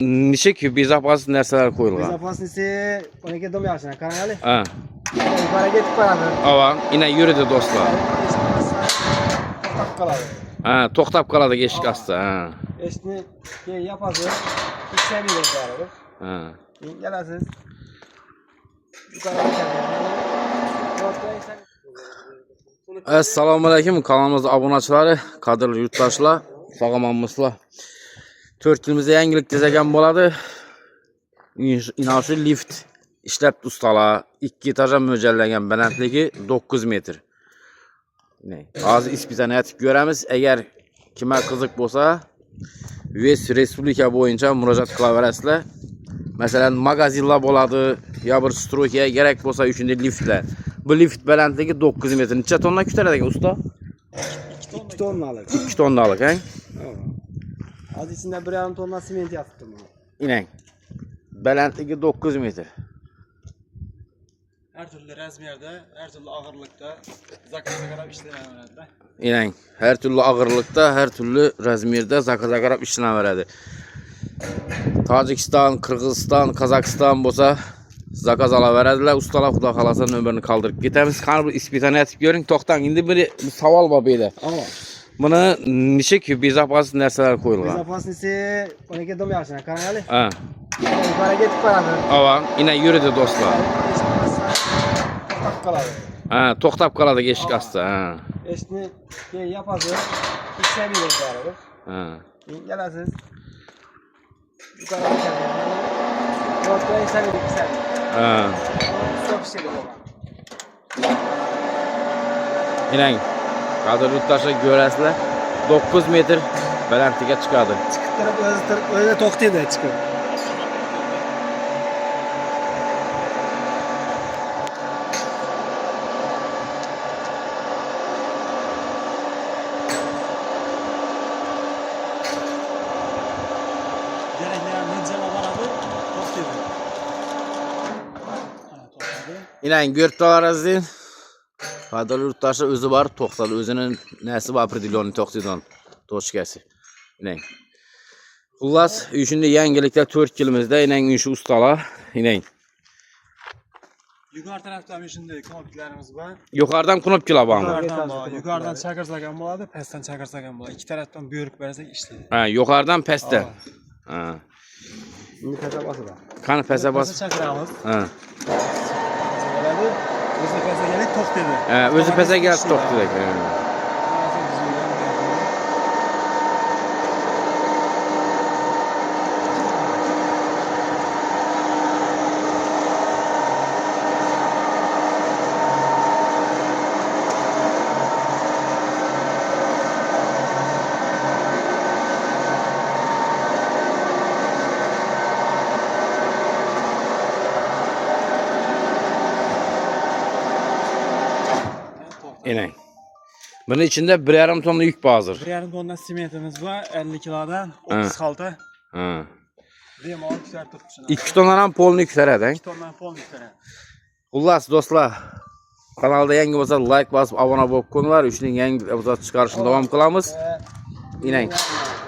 Neçə ki bezapasız nərsələr qoyulur? Безопасности, ona göre dom yaşına kanalı. Ha. Yukarı gidip koyalım. Ava, yine yürüdü dostlar. Kaladı. Ha, toxtab qaladı eşik astı. Ha. Eşini yapazı. İşlemiyoruz bari. Ha. Gelirsiniz. Yukarı geçelim. Assalamualaikum, kanalımızda abonaçıları, kadrlı yurttaşlar, sağlamamızla. Türkümüzde yangilik dizegen boladı. İnaşı lift işləp ustala 2 etaja möcəlləngən bələndligi 9 metr. Az ispitəni ətib görəmiz. Əgər kimə qızıq bolsa, US Respublika boyunca müracaat qılaverəsilə. Məsələn, magazinla boladı, ya bir strokiyə gerek bolsa üçündə liftlə. Bu lift bələndligi 9 metr. Neçə tonna kütələdək usta? 2 tonnalık. 2 tonnalık, hə? Az içinde 1,5 tonna simenti yaptım. İnək. Bələndligi 9 metr. Her türlü rezmiyerde, her türlü ağırlıkta, zakaza kadar işlenen İnək. Hər türlü ağırlıqda, hər türlü rəzmirdə zakaza qarab işlənə verədi. Tacikistan, Qırğızistan, Kazakistan bolsa zakaz ala verədilər. Ustalar xuda xalasa nömrəni qaldırıb getəmiz. Kanı ispitəni ətib görün. Toxtan, indi bir saval var belə. Buna neçə ki bezapasız nərsələr qoyulur? Безопасности, ona göre dom yaşına kanalı. Ha. Yukarı gidip koyalım. Ava, yine yürüdü dostlar. Kaladı. Ha, toxtab qaladı eşik astı. Ha. Eşini yapazı. İşlemiyoruz bari. Ha. Gelirsiniz. Yukarı geçelim. Ortaya işlemedik sen. Ha. Çok şey olur. İnək. Kadr yurttaşa görəsilər 9 metr bələndliyə çıxadı. Çıkıp öyle toktayı da çıkıyor. İnək görtdülərəzin. Kadr yurttaşı özü var, toxtadı. Özünün nəsi var, pridilonu toxtadan. Toşkəsi. İnək. Xullas, üçündə yangilikdə Türk kilimizdə inək ünşü ustalar. İnək. Yukarı taraftan şimdi knopiklerimiz var. Yukarıdan knopkila var mı? Yukarıdan çakırsagan buladı, pesten çakırsagan buladı. İki taraftan büyürük versek işledi. Ha, yukarıdan peste. Ha. Şimdi pese bası da. Kan pese bas. Pese çakıramız. Ha. Özü pese gelip tok dedi. Ha, özü pese gelip tok dedi. İnək. Bunun içində 1,5 tonla yük hazır. 1,5 tonla simentimiz var, 50 kilodan 30 kalta. Ha. Deyim 10 kişiler tutmuşsun. 2 tonla polni yüklərədən. 2 tonla pol yüklərə. Xullas dostlar, kanalda yangi olsa like basıp abone olub qoyunlar. Üçünün yangi epizod çıxarışını davam qılamız. İnək.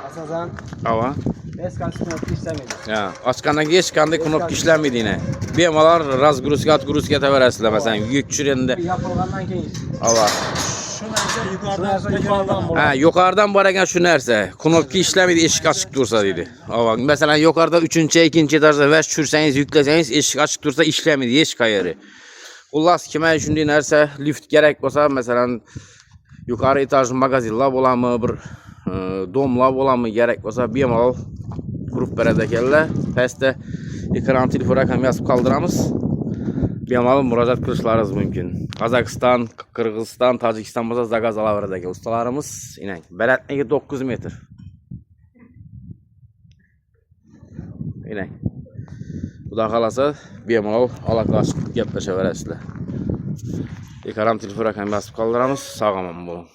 Asasan Ava. eski knopki işlemedi. Ya, açqandan keçqanda knopka işləmir yine. Bemalar razgruzikat təvərəsilə məsələn yük çürəndə. Yapılgandan keyin. Ava. Şu yukarıdan Ha, yukarıdan barəgən şu nərsə, knopka işləmir, eşik açıq dursa dedi. Ava. Məsələn yukarıda 3-cü, 2-ci etajda və çürsəniz, yükləsəniz eşik açıq dursa işləmir, eşik ayarı. Xullas kimə düşündüyün nərsə lift gərək olsa, məsələn yukarı etajlı magazinla olamı, bir domla olamı gərək olsa bemalol qrup bərədəkəllər. Pəstə ekran telefon rəqəm yazıb qaldıramız. Bemalol müracaat qilishlarınız mümkün. Kazakistan, Qırğızistan, Tacikistan bolsa zakaz ala verədək ustalarımız. İnək. Bələndligi 9 metr. İnək. Xuda xalasa bemalol əlaqələşib gəpləşə verəsizlər. Ekran telefon rəqəm yazıb qaldıramız. Sağ olun.